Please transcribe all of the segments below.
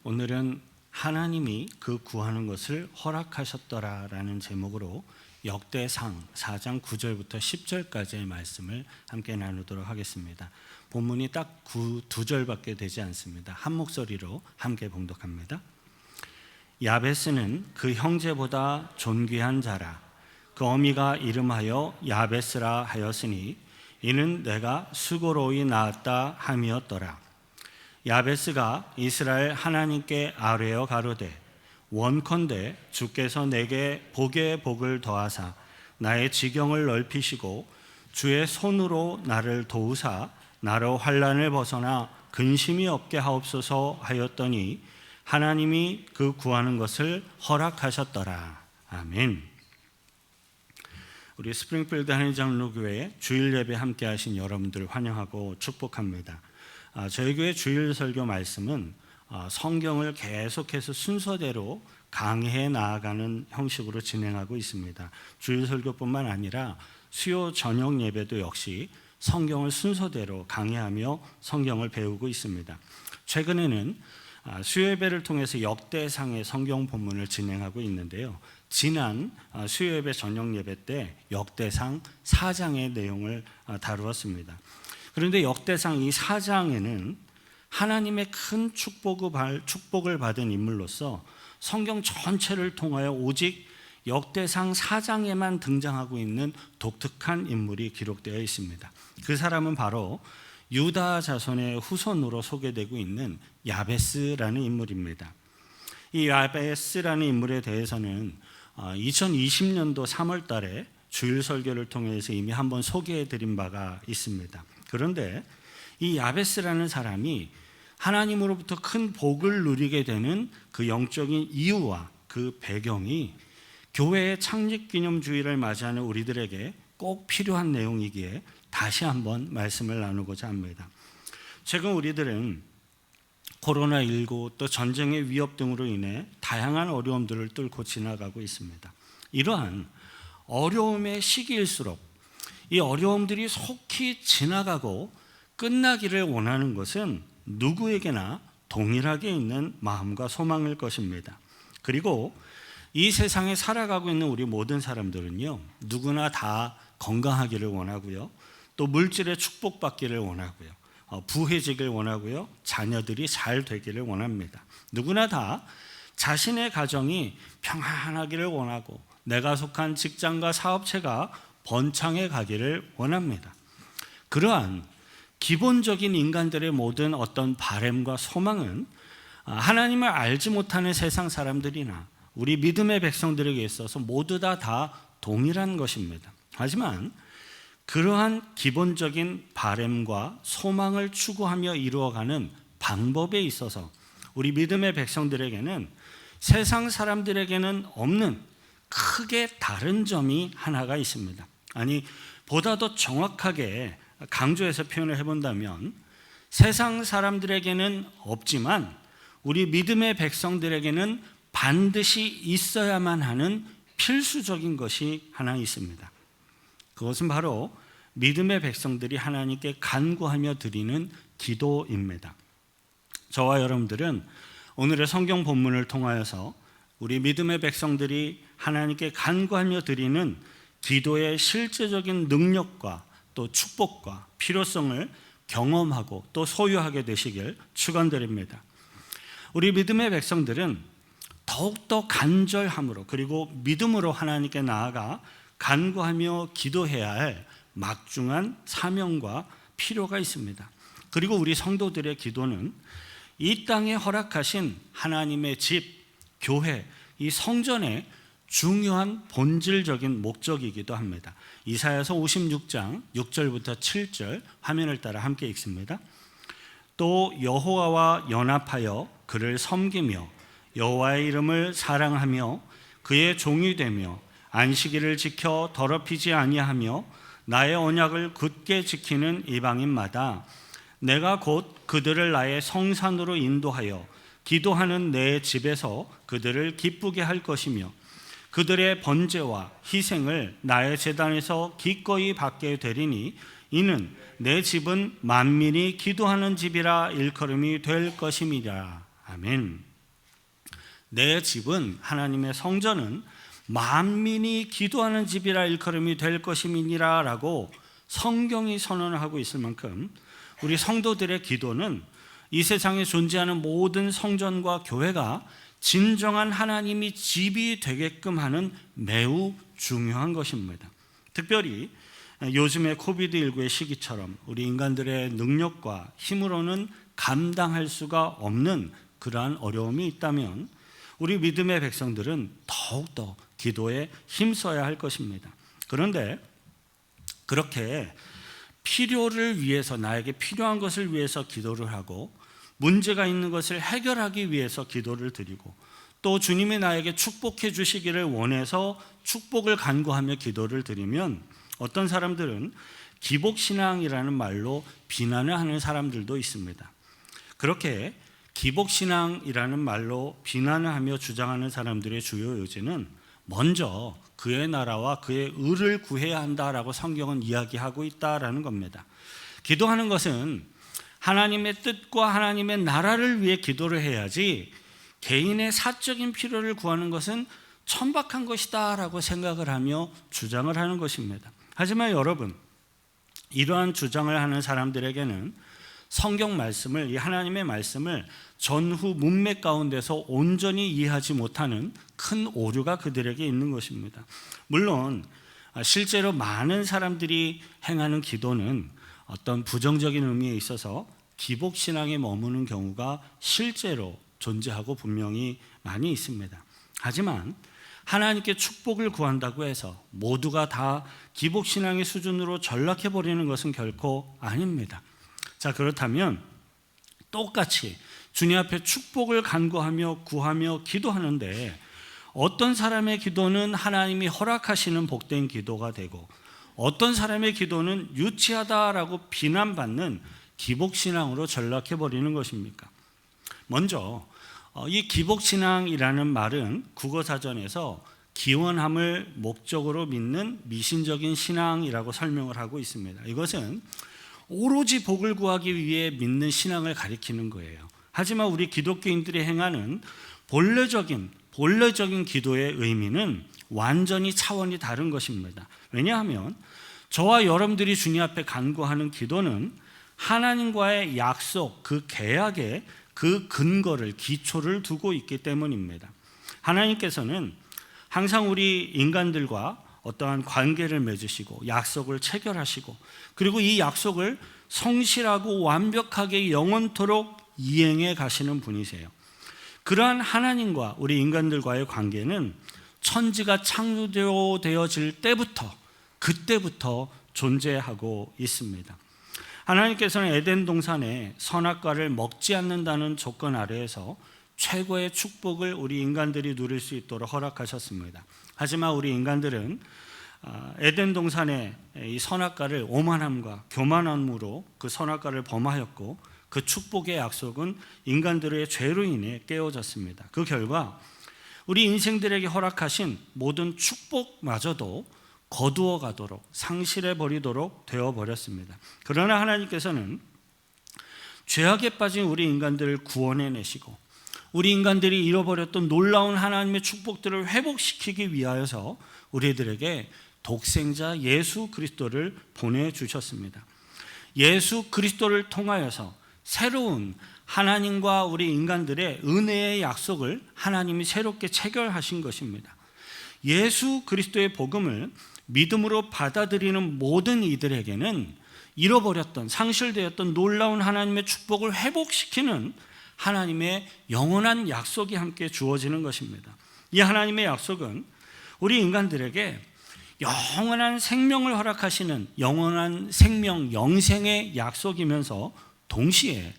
오늘은 하나님이 그 구하는 것을 허락하셨더라라는 제목으로 역대상 4장 9절부터 10절까지의 말씀을 함께 나누도록 하겠습니다. 본문이 딱 두 절밖에 되지 않습니다. 한 목소리로 함께 봉독합니다. 야베스는 그 형제보다 존귀한 자라. 그 어미가 이름하여 야베스라 하였으니 이는 내가 수고로이 낳았다 함이었더라. 야베스가 이스라엘 하나님께 아뢰어 가로되 원컨대 주께서 내게 복에 복을 더하사 나의 지경을 넓히시고 주의 손으로 나를 도우사 나로 환난을 벗어나 근심이 없게 하옵소서 하였더니 하나님이 그 구하는 것을 허락하셨더라. 아멘. 우리 스프링필드 한인장로교회 주일 예배 함께 하신 여러분들 환영하고 축복합니다. 저희 교회 주일 설교 말씀은 성경을 계속해서 순서대로 강해 나아가는 형식으로 진행하고 있습니다. 주일 설교뿐만 아니라 수요 저녁 예배도 역시 성경을 순서대로 강해하며 성경을 배우고 있습니다. 최근에는 수요 예배를 통해서 역대상의 성경 본문을 진행하고 있는데요. 지난 수요 예배 저녁 예배 때 역대상 4장의 내용을 다루었습니다. 그런데 역대상 이 4장에는 하나님의 큰 축복을 받은 인물로서 성경 전체를 통하여 오직 역대상 4장에만 등장하고 있는 독특한 인물이 기록되어 있습니다. 그 사람은 바로 유다 자손의 후손으로 소개되고 있는 야베스라는 인물입니다. 이 야베스라는 인물에 대해서는 2020년도 3월 달에 주일 설교를 통해서 이미 한번 소개해 드린 바가 있습니다. 그런데 이 야베스라는 사람이 하나님으로부터 큰 복을 누리게 되는 그 영적인 이유와 그 배경이 교회의 창립기념주의를 맞이하는 우리들에게 꼭 필요한 내용이기에 다시 한번 말씀을 나누고자 합니다. 최근 우리들은 코로나19 또 전쟁의 위협 등으로 인해 다양한 어려움들을 뚫고 지나가고 있습니다. 이러한 어려움의 시기일수록 이 어려움들이 속히 지나가고 끝나기를 원하는 것은 누구에게나 동일하게 있는 마음과 소망일 것입니다. 그리고 이 세상에 살아가고 있는 우리 모든 사람들은요, 누구나 다 건강하기를 원하고요, 또 물질의 축복받기를 원하고요, 부해지길 원하고요, 자녀들이 잘 되기를 원합니다. 누구나 다 자신의 가정이 평안하기를 원하고 내가 속한 직장과 사업체가 번창해 가기를 원합니다. 그러한 기본적인 인간들의 모든 어떤 바램과 소망은 하나님을 알지 못하는 세상 사람들이나 우리 믿음의 백성들에게 있어서 모두 다 동일한 것입니다. 하지만 그러한 기본적인 바램과 소망을 추구하며 이루어가는 방법에 있어서 우리 믿음의 백성들에게는 세상 사람들에게는 없는 크게 다른 점이 하나가 있습니다. 아니, 보다 더 정확하게 강조해서 표현을 해본다면 세상 사람들에게는 없지만 우리 믿음의 백성들에게는 반드시 있어야만 하는 필수적인 것이 하나 있습니다. 그것은 바로 믿음의 백성들이 하나님께 간구하며 드리는 기도입니다. 저와 여러분들은 오늘의 성경 본문을 통하여서 우리 믿음의 백성들이 하나님께 간구하며 드리는 기도의 실제적인 능력과 또 축복과 필요성을 경험하고 또 소유하게 되시길 축원드립니다. 우리 믿음의 백성들은 더욱더 간절함으로 그리고 믿음으로 하나님께 나아가 간구하며 기도해야 할 막중한 사명과 필요가 있습니다. 그리고 우리 성도들의 기도는 이 땅에 허락하신 하나님의 집, 교회, 이 성전의 중요한 본질적인 목적이기도 합니다. 이사야서 56장 6절부터 7절 화면을 따라 함께 읽습니다. 또 여호와와 연합하여 그를 섬기며 여호와의 이름을 사랑하며 그의 종이 되며 안식일을 지켜 더럽히지 아니하며 나의 언약을 굳게 지키는 이방인마다 내가 곧 그들을 나의 성산으로 인도하여 기도하는 내 집에서 그들을 기쁘게 할 것이며 그들의 번제와 희생을 나의 제단에서 기꺼이 받게 되리니 이는 내 집은 만민이 기도하는 집이라 일컬음이 될 것임이라. 아멘. 내 집은, 하나님의 성전은 만민이 기도하는 집이라 일컬음이 될 것임이니라 라고 성경이 선언을 하고 있을 만큼 우리 성도들의 기도는 이 세상에 존재하는 모든 성전과 교회가 진정한 하나님이 집이 되게끔 하는 매우 중요한 것입니다. 특별히 요즘의 코비드19의 시기처럼 우리 인간들의 능력과 힘으로는 감당할 수가 없는 그러한 어려움이 있다면 우리 믿음의 백성들은 더욱더 기도에 힘써야 할 것입니다. 그런데 그렇게 필요를 위해서, 나에게 필요한 것을 위해서 기도를 하고 문제가 있는 것을 해결하기 위해서 기도를 드리고 또 주님이 나에게 축복해 주시기를 원해서 축복을 간구하며 기도를 드리면 어떤 사람들은 기복신앙이라는 말로 비난을 하는 사람들도 있습니다. 그렇게 기복신앙이라는 말로 비난을 하며 주장하는 사람들의 주요 요지는 먼저 그의 나라와 그의 의를 구해야 한다라고 성경은 이야기하고 있다라는 겁니다. 기도하는 것은 하나님의 뜻과 하나님의 나라를 위해 기도를 해야지 개인의 사적인 필요를 구하는 것은 천박한 것이다 라고 생각을 하며 주장을 하는 것입니다. 하지만 여러분, 이러한 주장을 하는 사람들에게는 성경 말씀을, 이 하나님의 말씀을 전후 문맥 가운데서 온전히 이해하지 못하는 큰 오류가 그들에게 있는 것입니다. 물론 실제로 많은 사람들이 행하는 기도는 어떤 부정적인 의미에 있어서 기복신앙에 머무는 경우가 실제로 존재하고 분명히 많이 있습니다. 하지만 하나님께 축복을 구한다고 해서 모두가 다 기복신앙의 수준으로 전락해버리는 것은 결코 아닙니다. 자, 그렇다면 똑같이 주님 앞에 축복을 간구하며 구하며 기도하는데 어떤 사람의 기도는 하나님이 허락하시는 복된 기도가 되고 어떤 사람의 기도는 유치하다라고 비난받는 기복신앙으로 전락해버리는 것입니까? 먼저 이 기복신앙이라는 말은 국어사전에서 기원함을 목적으로 믿는 미신적인 신앙이라고 설명을 하고 있습니다. 이것은 오로지 복을 구하기 위해 믿는 신앙을 가리키는 거예요. 하지만 우리 기독교인들이 행하는 본래적인 기도의 의미는 완전히 차원이 다른 것입니다. 왜냐하면 저와 여러분들이 주님 앞에 간구하는 기도는 하나님과의 약속, 그 계약의 그 근거를, 기초를 두고 있기 때문입니다. 하나님께서는 항상 우리 인간들과 어떠한 관계를 맺으시고 약속을 체결하시고 그리고 이 약속을 성실하고 완벽하게 영원토록 이행해 가시는 분이세요. 그러한 하나님과 우리 인간들과의 관계는 천지가 창조되어질 때부터, 그때부터 존재하고 있습니다. 하나님께서는 에덴 동산에 선악과를 먹지 않는다는 조건 아래에서 최고의 축복을 우리 인간들이 누릴 수 있도록 허락하셨습니다. 하지만 우리 인간들은 에덴 동산의 이 선악과를 오만함과 교만함으로 그 선악과를 범하였고 그 축복의 약속은 인간들의 죄로 인해 깨어졌습니다. 그 결과 우리 인생들에게 허락하신 모든 축복마저도 거두어 가도록, 상실해 버리도록 되어버렸습니다. 그러나 하나님께서는 죄악에 빠진 우리 인간들을 구원해내시고 우리 인간들이 잃어버렸던 놀라운 하나님의 축복들을 회복시키기 위하여서 우리들에게 독생자 예수 그리스도를 보내주셨습니다. 예수 그리스도를 통하여서 새로운 하나님과 우리 인간들의 은혜의 약속을 하나님이 새롭게 체결하신 것입니다. 예수 그리스도의 복음을 믿음으로 받아들이는 모든 이들에게는 잃어버렸던, 상실되었던 놀라운 하나님의 축복을 회복시키는 하나님의 영원한 약속이 함께 주어지는 것입니다. 이 하나님의 약속은 우리 인간들에게 영원한 생명을 허락하시는 영원한 생명, 영생의 약속이면서 동시에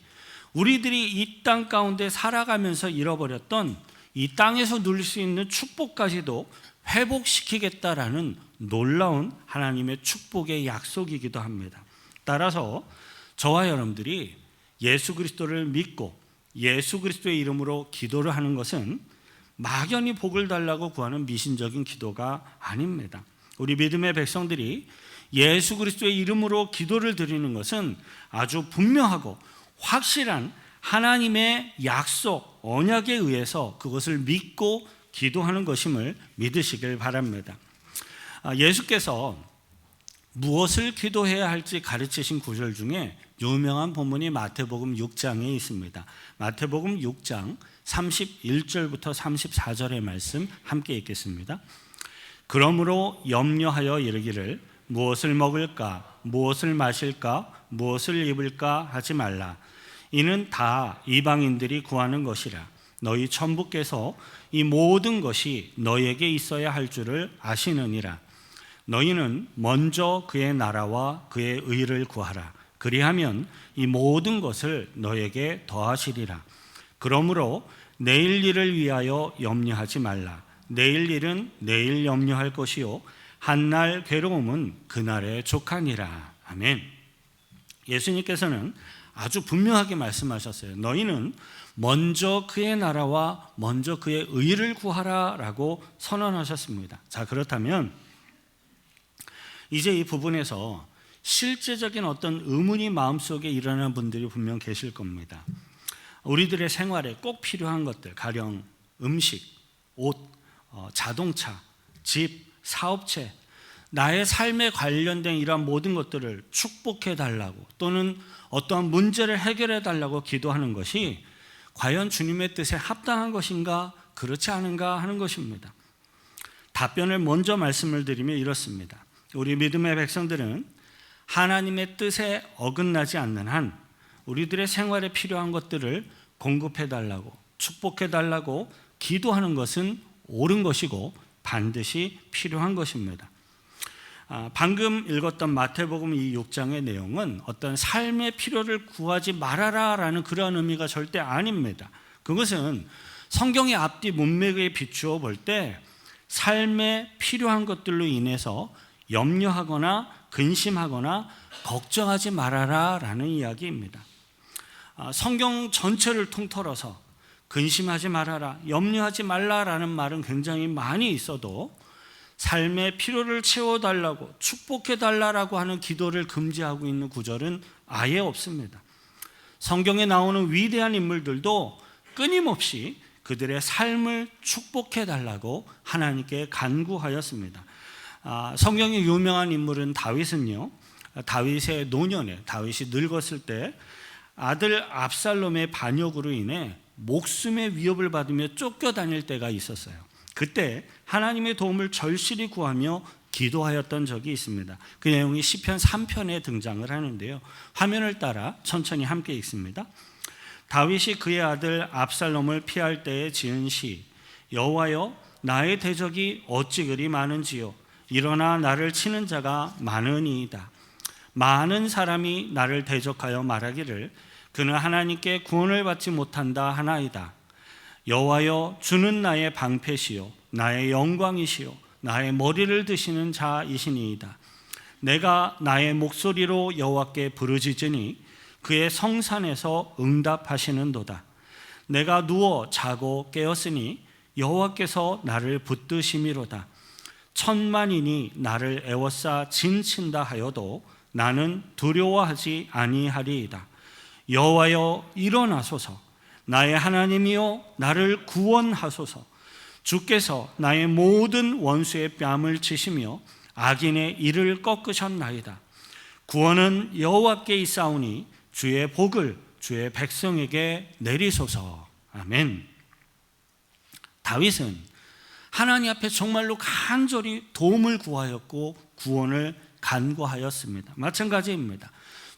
우리들이 이 땅 가운데 살아가면서 잃어버렸던 이 땅에서 누릴 수 있는 축복까지도 회복시키겠다라는 놀라운 하나님의 축복의 약속이기도 합니다. 따라서 저와 여러분들이 예수 그리스도를 믿고 예수 그리스도의 이름으로 기도를 하는 것은 막연히 복을 달라고 구하는 미신적인 기도가 아닙니다. 우리 믿음의 백성들이 예수 그리스도의 이름으로 기도를 드리는 것은 아주 분명하고 확실한 하나님의 약속, 언약에 의해서 그것을 믿고 기도하는 것임을 믿으시길 바랍니다. 예수께서 무엇을 기도해야 할지 가르치신 구절 중에 유명한 본문이 마태복음 6장에 있습니다. 마태복음 6장 31절부터 34절의 말씀 함께 읽겠습니다. 그러므로 염려하여 이르기를 무엇을 먹을까, 무엇을 마실까, 무엇을 입을까 하지 말라. 이는 다 이방인들이 구하는 것이라. 너희 천부께서 이 모든 것이 너희에게 있어야 할 줄을 아시느니라. 너희는 먼저 그의 나라와 그의 의를 구하라. 그리하면 이 모든 것을 너희에게 더하시리라. 그러므로 내일 일을 위하여 염려하지 말라. 내일 일은 내일 염려할 것이요 한날 괴로움은 그날에 족하니라. 아멘. 예수님께서는 아주 분명하게 말씀하셨어요. 너희는 먼저 그의 나라와 먼저 그의 의를 구하라 라고 선언하셨습니다. 자, 그렇다면 이제 이 부분에서 실제적인 어떤 의문이 마음속에 일어나는 분들이 분명 계실 겁니다. 우리들의 생활에 꼭 필요한 것들, 가령 음식, 옷, 자동차, 집, 사업체, 나의 삶에 관련된 이러한 모든 것들을 축복해 달라고 또는 어떠한 문제를 해결해 달라고 기도하는 것이 과연 주님의 뜻에 합당한 것인가 그렇지 않은가 하는 것입니다. 답변을 먼저 말씀을 드리면 이렇습니다. 우리 믿음의 백성들은 하나님의 뜻에 어긋나지 않는 한 우리들의 생활에 필요한 것들을 공급해 달라고 축복해 달라고 기도하는 것은 옳은 것이고 반드시 필요한 것입니다. 방금 읽었던 마태복음 이 6장의 내용은 어떤 삶의 필요를 구하지 말아라 라는 그런 의미가 절대 아닙니다. 그것은 성경의 앞뒤 문맥에 비추어 볼 때 삶에 필요한 것들로 인해서 염려하거나 근심하거나 걱정하지 말아라 라는 이야기입니다. 성경 전체를 통틀어서 근심하지 말아라, 염려하지 말라라는 말은 굉장히 많이 있어도 삶의 필요를 채워달라고 축복해달라고 하는 기도를 금지하고 있는 구절은 아예 없습니다. 성경에 나오는 위대한 인물들도 끊임없이 그들의 삶을 축복해달라고 하나님께 간구하였습니다. 성경의 유명한 인물은 다윗은요, 다윗의 노년에 다윗이 늙었을 때 아들 압살롬의 반역으로 인해 목숨의 위협을 받으며 쫓겨다닐 때가 있었어요. 그때 하나님의 도움을 절실히 구하며 기도하였던 적이 있습니다. 그 내용이 시편 3편에 등장을 하는데요. 화면을 따라 천천히 함께 읽습니다. 다윗이 그의 아들 압살롬을 피할 때에 지은 시 여호와여 나의 대적이 어찌 그리 많은지요 일어나 나를 치는 자가 많으니이다. 많은 사람이 나를 대적하여 말하기를 그는 하나님께 구원을 받지 못한다 하나이다. 여호와여 주는 나의 방패시요 나의 영광이시요 나의 머리를 드시는 자이시니이다. 내가 나의 목소리로 여호와께 부르짖으니 그의 성산에서 응답하시는도다. 내가 누워 자고 깨었으니 여호와께서 나를 붙드심이로다. 천만인이 나를 애워싸 진친다 하여도 나는 두려워하지 아니하리이다. 여호와여 일어나소서. 나의 하나님이여 나를 구원하소서. 주께서 나의 모든 원수의 뺨을 치시며 악인의 이를 꺾으셨나이다. 구원은 여호와께 있사오니 주의 복을 주의 백성에게 내리소서. 아멘. 다윗은 하나님 앞에 정말로 간절히 도움을 구하였고 구원을 간구하였습니다. 마찬가지입니다.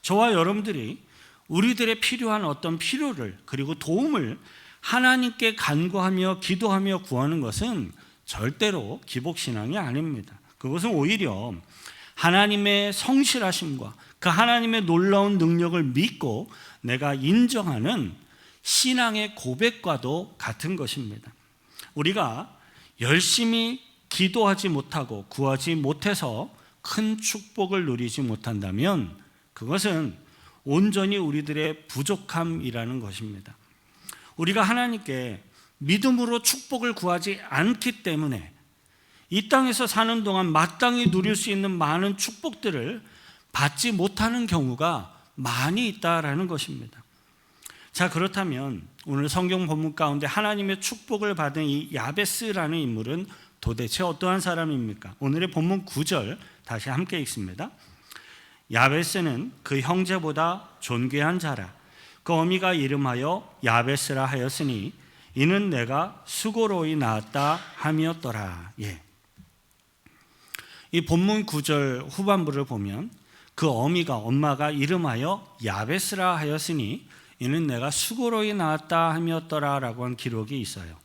저와 여러분들이 우리들의 필요한 어떤 필요를 그리고 도움을 하나님께 간구하며 기도하며 구하는 것은 절대로 기복신앙이 아닙니다. 그것은 오히려 하나님의 성실하심과 그 하나님의 놀라운 능력을 믿고 내가 인정하는 신앙의 고백과도 같은 것입니다. 우리가 열심히 기도하지 못하고 구하지 못해서 큰 축복을 누리지 못한다면 그것은 온전히 우리들의 부족함이라는 것입니다. 우리가 하나님께 믿음으로 축복을 구하지 않기 때문에 이 땅에서 사는 동안 마땅히 누릴 수 있는 많은 축복들을 받지 못하는 경우가 많이 있다라는 것입니다. 자, 그렇다면 오늘 성경 본문 가운데 하나님의 축복을 받은 이 야베스라는 인물은 도대체 어떠한 사람입니까? 오늘의 본문 9절 다시 함께 읽습니다. 야베스는 그 형제보다 존귀한 자라. 그 어미가 이름하여 야베스라 하였으니 이는 내가 수고로이 낳았다 함이었더라. 이 본문 9절 후반부를 보면 그 엄마가 이름하여 야베스라 하였으니 이는 내가 수고로이 낳았다 함이었더라 라고 한 기록이 있어요.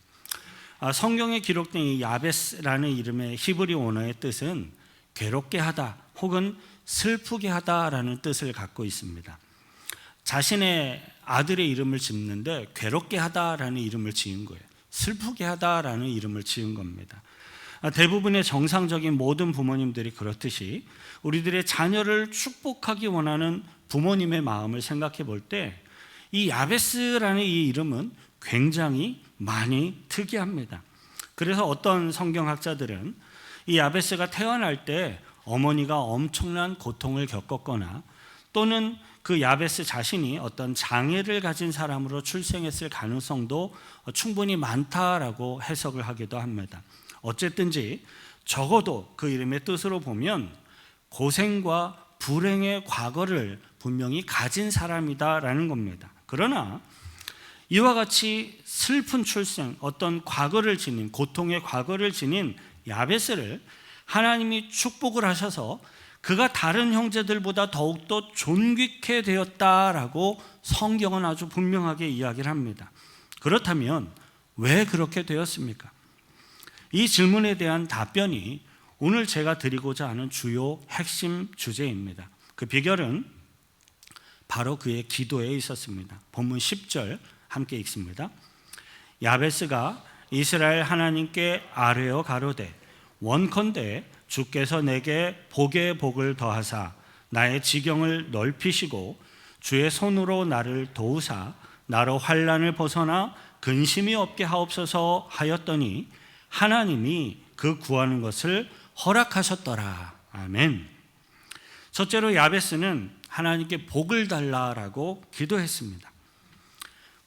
성경에 기록된 이 야베스라는 이름의 히브리 원어의 뜻은 괴롭게 하다 혹은 슬프게 하다라는 뜻을 갖고 있습니다. 자신의 아들의 이름을 짓는데 괴롭게 하다라는 이름을 지은 거예요. 슬프게 하다라는 이름을 지은 겁니다. 대부분의 정상적인 모든 부모님들이 그렇듯이 우리들의 자녀를 축복하기 원하는 부모님의 마음을 생각해 볼 때 이 야베스라는 이 이름은 굉장히 많이 특이합니다. 그래서 어떤 성경학자들은 이 야베스가 태어날 때 어머니가 엄청난 고통을 겪었거나 또는 그 야베스 자신이 어떤 장애를 가진 사람으로 출생했을 가능성도 충분히 많다라고 해석을 하기도 합니다. 어쨌든지 적어도 그 이름의 뜻으로 보면 고생과 불행의 과거를 분명히 가진 사람이다라는 겁니다. 그러나 이와 같이 슬픈 출생, 어떤 과거를 지닌, 고통의 과거를 지닌 야베스를 하나님이 축복을 하셔서 그가 다른 형제들보다 더욱더 존귀케 되었다라고 성경은 아주 분명하게 이야기를 합니다. 그렇다면 왜 그렇게 되었습니까? 이 질문에 대한 답변이 오늘 제가 드리고자 하는 주요 핵심 주제입니다. 그 비결은 바로 그의 기도에 있었습니다. 본문 10절 함께 읽습니다. 야베스가 이스라엘 하나님께 아뢰어 가로되 원컨대 주께서 내게 복의 복을 더하사 나의 지경을 넓히시고 주의 손으로 나를 도우사 나로 환난을 벗어나 근심이 없게 하옵소서 하였더니 하나님이 그 구하는 것을 허락하셨더라. 아멘. 첫째로 야베스는 하나님께 복을 달라라고 기도했습니다.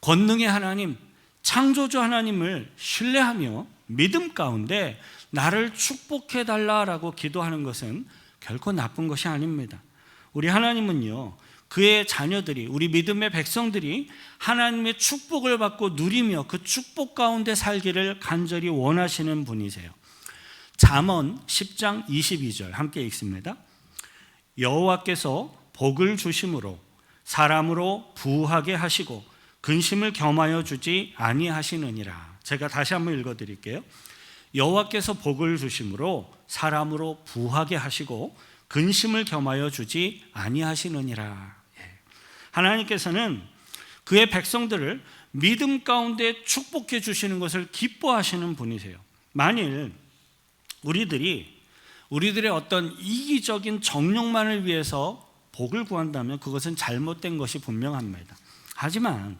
권능의 하나님, 창조주 하나님을 신뢰하며 믿음 가운데 나를 축복해 달라라고 기도하는 것은 결코 나쁜 것이 아닙니다. 우리 하나님은요, 그의 자녀들이, 우리 믿음의 백성들이 하나님의 축복을 받고 누리며 그 축복 가운데 살기를 간절히 원하시는 분이세요. 잠언 10장 22절 함께 읽습니다. 여호와께서 복을 주심으로 사람으로 부하게 하시고 근심을 겸하여 주지 아니하시느니라. 제가 다시 한번 읽어드릴게요. 여호와께서 복을 주심으로 사람으로 부하게 하시고 근심을 겸하여 주지 아니하시느니라. 하나님께서는 그의 백성들을 믿음 가운데 축복해 주시는 것을 기뻐하시는 분이세요. 만일 우리들의 어떤 이기적인 정욕만을 위해서 복을 구한다면 그것은 잘못된 것이 분명합니다. 하지만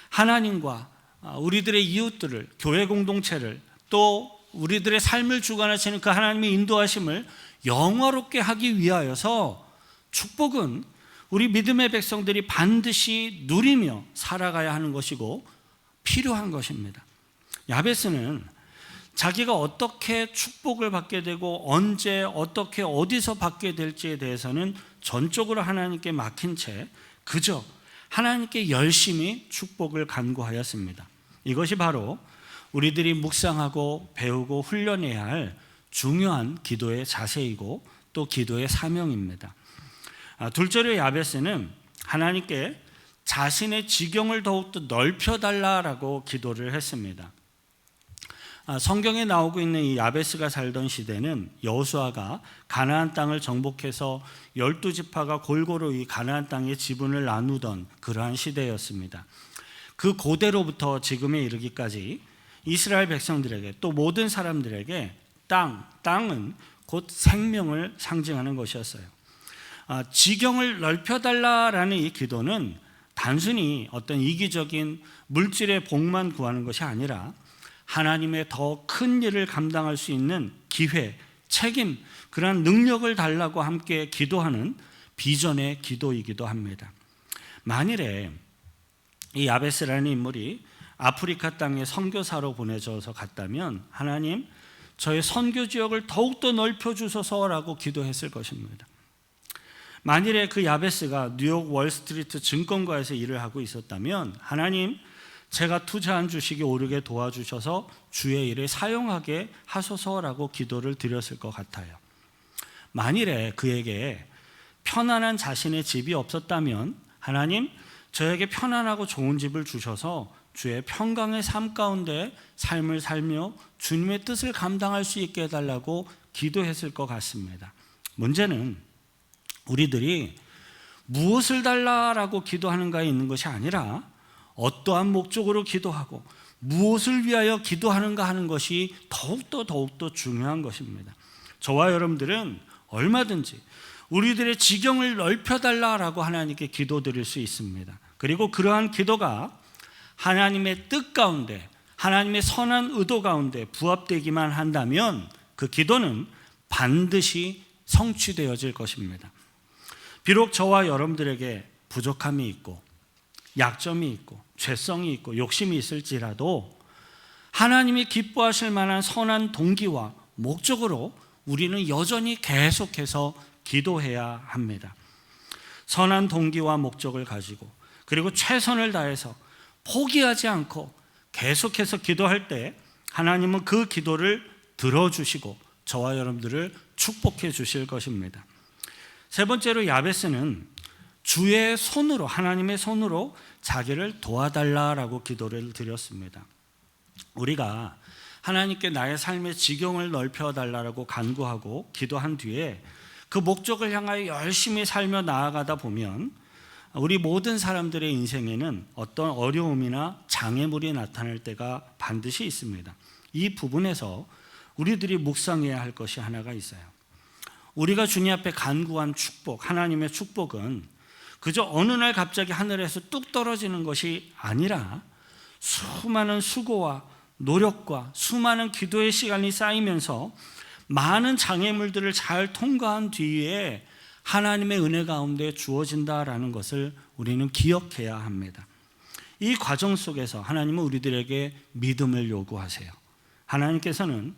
하나님과 우리들의 이웃들을, 교회 공동체를, 또 우리들의 삶을 주관하시는 그 하나님의 인도하심을 영화롭게 하기 위하여서 축복은 우리 믿음의 백성들이 반드시 누리며 살아가야 하는 것이고 필요한 것입니다. 야베스는 자기가 어떻게 축복을 받게 되고 언제 어떻게 어디서 받게 될지에 대해서는 전적으로 하나님께 맡긴 채 그저 하나님께 열심히 축복을 간구하였습니다. 이것이 바로 우리들이 묵상하고 배우고 훈련해야 할 중요한 기도의 자세이고 또 기도의 사명입니다. 둘째로 야베스는 하나님께 자신의 지경을 더욱더 넓혀달라라고 기도를 했습니다. 성경에 나오고 있는 이 야베스가 살던 시대는 여호수아가 가나안 땅을 정복해서 12지파가 골고루 이 가나안 땅의 지분을 나누던 그러한 시대였습니다. 그 고대로부터 지금에 이르기까지 이스라엘 백성들에게 또 모든 사람들에게 땅은 곧 생명을 상징하는 것이었어요. 지경을 넓혀달라라는 이 기도는 단순히 어떤 이기적인 물질의 복만 구하는 것이 아니라 하나님의 더 큰 일을 감당할 수 있는 기회, 책임, 그러한 능력을 달라고 함께 기도하는 비전의 기도이기도 합니다. 만일에 이 야베스라는 인물이 아프리카 땅에 선교사로 보내져서 갔다면 하나님 저의 선교 지역을 더욱더 넓혀주소서라고 기도했을 것입니다. 만일에 그 야베스가 뉴욕 월스트리트 증권가에서 일을 하고 있었다면 하나님 제가 투자한 주식이 오르게 도와주셔서 주의 일에 사용하게 하소서라고 기도를 드렸을 것 같아요. 만일에 그에게 편안한 자신의 집이 없었다면 하나님 저에게 편안하고 좋은 집을 주셔서 주의 평강의 삶 가운데 삶을 살며 주님의 뜻을 감당할 수 있게 해달라고 기도했을 것 같습니다. 문제는 우리들이 무엇을 달라라고 기도하는가에 있는 것이 아니라 어떠한 목적으로 기도하고 무엇을 위하여 기도하는가 하는 것이 더욱더 중요한 것입니다. 저와 여러분들은 얼마든지 우리들의 지경을 넓혀달라라고 하나님께 기도드릴 수 있습니다. 그리고 그러한 기도가 하나님의 뜻 가운데 하나님의 선한 의도 가운데 부합되기만 한다면 그 기도는 반드시 성취되어질 것입니다. 비록 저와 여러분들에게 부족함이 있고 약점이 있고 죄성이 있고 욕심이 있을지라도 하나님이 기뻐하실 만한 선한 동기와 목적으로 우리는 여전히 계속해서 기도해야 합니다. 선한 동기와 목적을 가지고 그리고 최선을 다해서 포기하지 않고 계속해서 기도할 때 하나님은 그 기도를 들어주시고 저와 여러분들을 축복해 주실 것입니다. 세 번째로 야베스는 주의 손으로 하나님의 손으로 자기를 도와달라라고 기도를 드렸습니다. 우리가 하나님께 나의 삶의 지경을 넓혀달라고 간구하고 기도한 뒤에 그 목적을 향하여 열심히 살며 나아가다 보면 우리 모든 사람들의 인생에는 어떤 어려움이나 장애물이 나타날 때가 반드시 있습니다. 이 부분에서 우리들이 묵상해야 할 것이 하나가 있어요. 우리가 주님 앞에 간구한 축복, 하나님의 축복은 그저 어느 날 갑자기 하늘에서 뚝 떨어지는 것이 아니라 수많은 수고와 노력과 수많은 기도의 시간이 쌓이면서 많은 장애물들을 잘 통과한 뒤에 하나님의 은혜 가운데 주어진다라는 것을 우리는 기억해야 합니다. 이 과정 속에서 하나님은 우리들에게 믿음을 요구하세요. 하나님께서는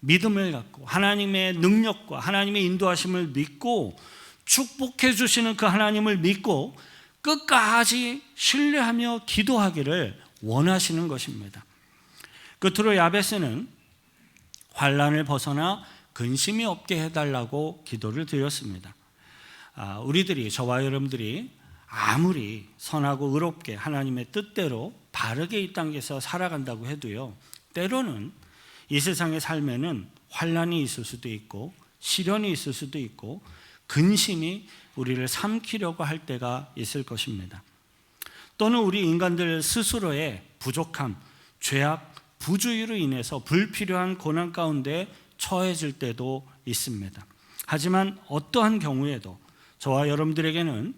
믿음을 갖고 하나님의 능력과 하나님의 인도하심을 믿고 축복해 주시는 그 하나님을 믿고 끝까지 신뢰하며 기도하기를 원하시는 것입니다. 끝으로 야베스는 환난을 벗어나 근심이 없게 해달라고 기도를 드렸습니다. 우리들이 저와 여러분들이 아무리 선하고 의롭게 하나님의 뜻대로 바르게 이 땅에서 살아간다고 해도요, 때로는 이 세상의 삶에는 환난이 있을 수도 있고 시련이 있을 수도 있고 근심이 우리를 삼키려고 할 때가 있을 것입니다. 또는 우리 인간들 스스로의 부족함, 죄악, 부주의로 인해서 불필요한 고난 가운데 처해질 때도 있습니다. 하지만 어떠한 경우에도 저와 여러분들에게는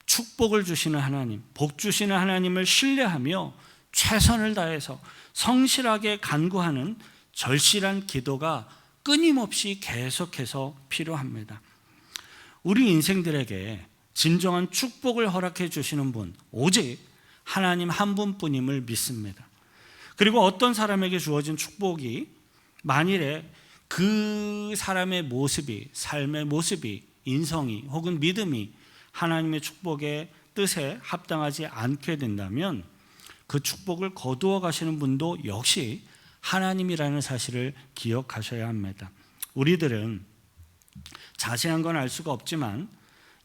축복을 주시는 하나님, 복 주시는 하나님을 신뢰하며 최선을 다해서 성실하게 간구하는 절실한 기도가 끊임없이 계속해서 필요합니다. 우리 인생들에게 진정한 축복을 허락해 주시는 분, 오직 하나님 한 분뿐임을 믿습니다. 그리고 어떤 사람에게 주어진 축복이 만일에 그 사람의 모습이, 삶의 모습이, 인성이 혹은 믿음이 하나님의 축복의 뜻에 합당하지 않게 된다면 그 축복을 거두어 가시는 분도 역시 하나님이라는 사실을 기억하셔야 합니다. 우리들은 자세한 건 알 수가 없지만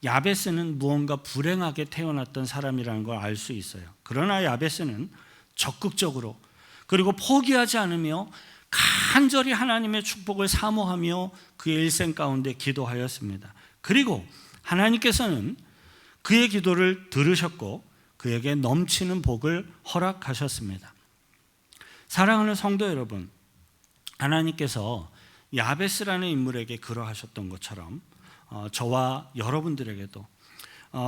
야베스는 무언가 불행하게 태어났던 사람이라는 걸 알 수 있어요. 그러나 야베스는 적극적으로 그리고 포기하지 않으며 간절히 하나님의 축복을 사모하며 그의 일생 가운데 기도하였습니다. 그리고 하나님께서는 그의 기도를 들으셨고 그에게 넘치는 복을 허락하셨습니다. 사랑하는 성도 여러분, 하나님께서 야베스라는 인물에게 그러하셨던 것처럼 저와 여러분들에게도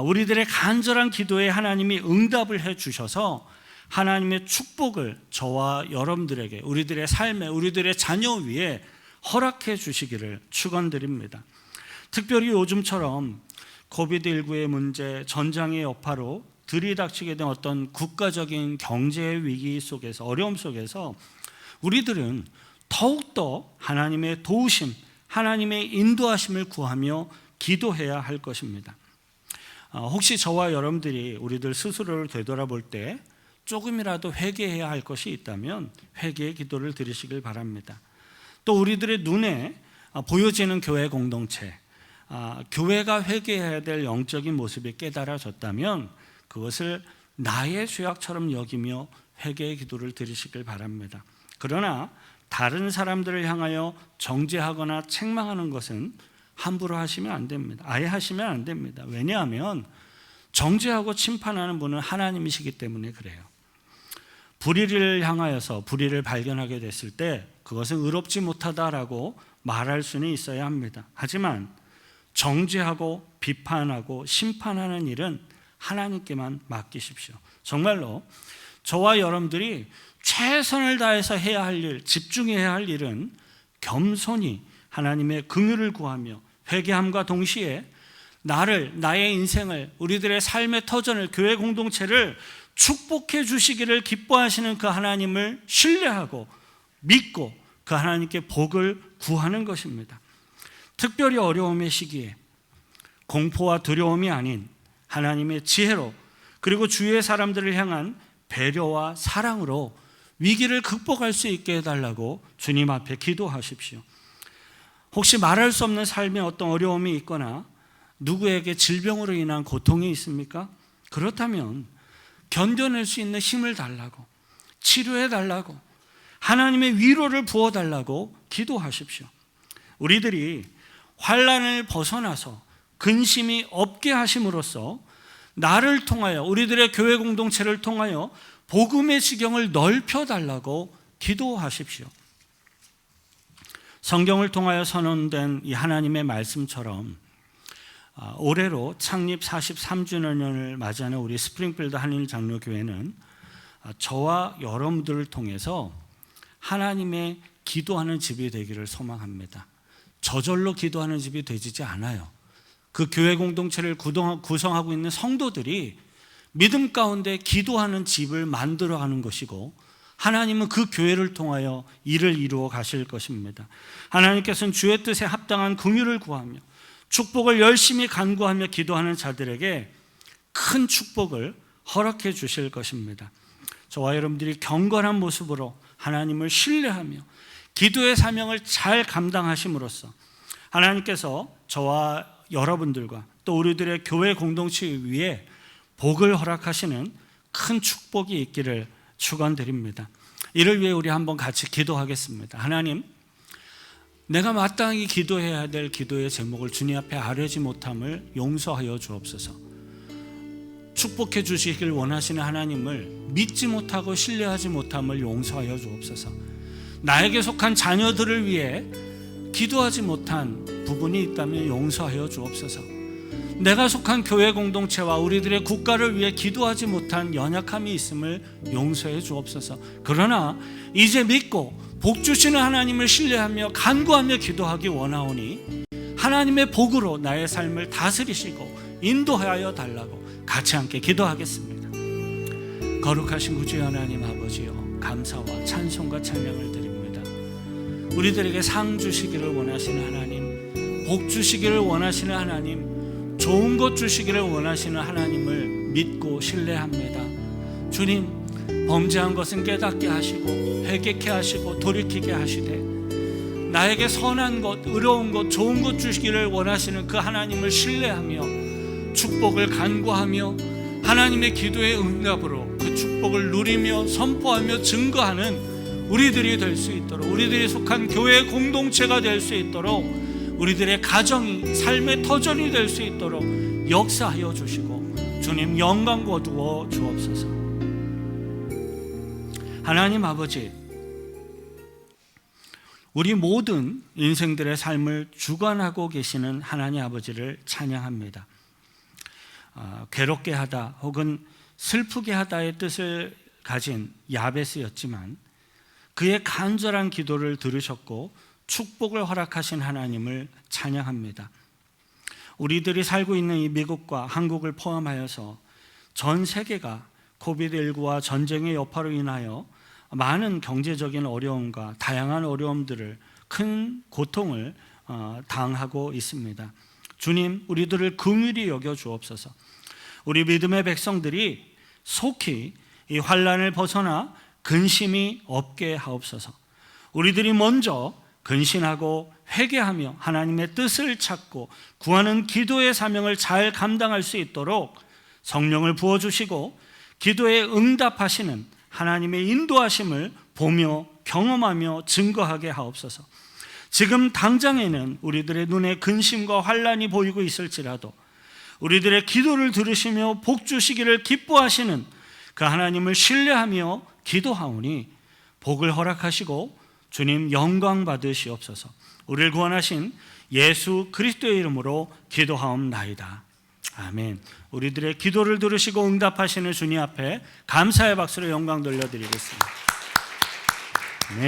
우리들의 간절한 기도에 하나님이 응답을 해 주셔서 하나님의 축복을 저와 여러분들에게 우리들의 삶에 우리들의 자녀 위에 허락해 주시기를 축원드립니다. 특별히 요즘처럼 코비드19의 문제, 전장의 여파로 들이닥치게 된 어떤 국가적인 경제 위기 속에서, 어려움 속에서 우리들은 더욱더 하나님의 도우심, 하나님의 인도하심을 구하며 기도해야 할 것입니다. 혹시 저와 여러분들이 우리들 스스로를 되돌아볼 때 조금이라도 회개해야 할 것이 있다면 회개의 기도를 드리시길 바랍니다. 또 우리들의 눈에 보여지는 교회 공동체, 교회가 회개해야 될 영적인 모습이 깨달아졌다면 그것을 나의 죄악처럼 여기며 회개의 기도를 드리시길 바랍니다. 그러나 다른 사람들을 향하여 정죄하거나 책망하는 것은 함부로 하시면 안 됩니다. 아예 하시면 안 됩니다. 왜냐하면 정죄하고 심판하는 분은 하나님이시기 때문에 그래요. 불의를 향하여서 불의를 발견하게 됐을 때 그것은 의롭지 못하다라고 말할 수는 있어야 합니다. 하지만 정죄하고 비판하고 심판하는 일은 하나님께만 맡기십시오. 정말로 저와 여러분들이 최선을 다해서 해야 할 일, 집중해야 할 일은 겸손히 하나님의 긍휼을 구하며 회개함과 동시에 나의 인생을, 우리들의 삶의 터전을, 교회 공동체를 축복해 주시기를 기뻐하시는 그 하나님을 신뢰하고 믿고 그 하나님께 복을 구하는 것입니다. 특별히 어려움의 시기에 공포와 두려움이 아닌 하나님의 지혜로, 그리고 주위의 사람들을 향한 배려와 사랑으로 위기를 극복할 수 있게 해달라고 주님 앞에 기도하십시오. 혹시 말할 수 없는 삶에 어떤 어려움이 있거나 누구에게 질병으로 인한 고통이 있습니까? 그렇다면 견뎌낼 수 있는 힘을 달라고, 치료해 달라고, 하나님의 위로를 부어 달라고 기도하십시오. 우리들이 환난을 벗어나서 근심이 없게 하심으로써 나를 통하여, 우리들의 교회 공동체를 통하여 복음의 지경을 넓혀 달라고 기도하십시오. 성경을 통하여 선언된 이 하나님의 말씀처럼 올해로 창립 43주년을 맞이하는 우리 스프링필드 한인장로교회는 저와 여러분들을 통해서 하나님의 기도하는 집이 되기를 소망합니다. 저절로 기도하는 집이 되지 않아요. 그 교회 공동체를 구성하고 있는 성도들이 믿음 가운데 기도하는 집을 만들어가는 것이고, 하나님은 그 교회를 통하여 일을 이루어 가실 것입니다. 하나님께서는 주의 뜻에 합당한 긍휼을 구하며 축복을 열심히 간구하며 기도하는 자들에게 큰 축복을 허락해 주실 것입니다. 저와 여러분들이 경건한 모습으로 하나님을 신뢰하며 기도의 사명을 잘 감당하심으로써 하나님께서 저와 여러분들과 또 우리들의 교회 공동체 위에 복을 허락하시는 큰 축복이 있기를 축원드립니다. 이를 위해 우리 한번 같이 기도하겠습니다. 하나님, 내가 마땅히 기도해야 될 기도의 제목을 주님 앞에 아뢰지 못함을 용서하여 주옵소서. 축복해 주시길 원하시는 하나님을 믿지 못하고 신뢰하지 못함을 용서하여 주옵소서. 나에게 속한 자녀들을 위해 기도하지 못한 부분이 있다면 용서하여 주옵소서. 내가 속한 교회 공동체와 우리들의 국가를 위해 기도하지 못한 연약함이 있음을 용서해 주옵소서. 그러나 이제 믿고 복 주시는 하나님을 신뢰하며 간구하며 기도하기 원하오니 하나님의 복으로 나의 삶을 다스리시고 인도하여 달라고 같이 함께 기도하겠습니다. 거룩하신 구주의 하나님 아버지여, 감사와 찬송과 찬양을 드립니다. 우리들에게 상 주시기를 원하시는 하나님, 복 주시기를 원하시는 하나님, 좋은 것 주시기를 원하시는 하나님을 믿고 신뢰합니다. 주님, 범죄한 것은 깨닫게 하시고 회개케 하시고 돌이키게 하시되 나에게 선한 것, 의로운 것, 좋은 것 주시기를 원하시는 그 하나님을 신뢰하며 축복을 간구하며 하나님의 기도의 응답으로 그 축복을 누리며 선포하며 증거하는 우리들이 될 수 있도록, 우리들이 속한 교회 공동체가 될 수 있도록, 우리들의 가정이 삶의 터전이 될 수 있도록 역사하여 주시고 주님 영광 거두어 주옵소서. 하나님 아버지, 우리 모든 인생들의 삶을 주관하고 계시는 하나님 아버지를 찬양합니다. 괴롭게 하다 혹은 슬프게 하다의 뜻을 가진 야베스였지만 그의 간절한 기도를 들으셨고 축복을 허락하신 하나님을 찬양합니다. 우리들이 살고 있는 이 미국과 한국을 포함하여서 전 세계가 코비드19와 전쟁의 여파로 인하여 많은 경제적인 어려움과 다양한 어려움들을, 큰 고통을 당하고 있습니다. 주님, 우리들을 긍휼히 여겨 주옵소서. 우리 믿음의 백성들이 속히 이 환난을 벗어나 근심이 없게 하옵소서. 우리들이 먼저 근신하고 회개하며 하나님의 뜻을 찾고 구하는 기도의 사명을 잘 감당할 수 있도록 성령을 부어주시고 기도에 응답하시는 하나님의 인도하심을 보며 경험하며 증거하게 하옵소서. 지금 당장에는 우리들의 눈에 근심과 환난이 보이고 있을지라도 우리들의 기도를 들으시며 복 주시기를 기뻐하시는 그 하나님을 신뢰하며 기도하오니 복을 허락하시고 주님 영광 받으시옵소서. 우리를 구원하신 예수 그리스도의 이름으로 기도하옵나이다. 아멘. 우리들의 기도를 들으시고 응답하시는 주님 앞에 감사의 박수로 영광 돌려드리겠습니다.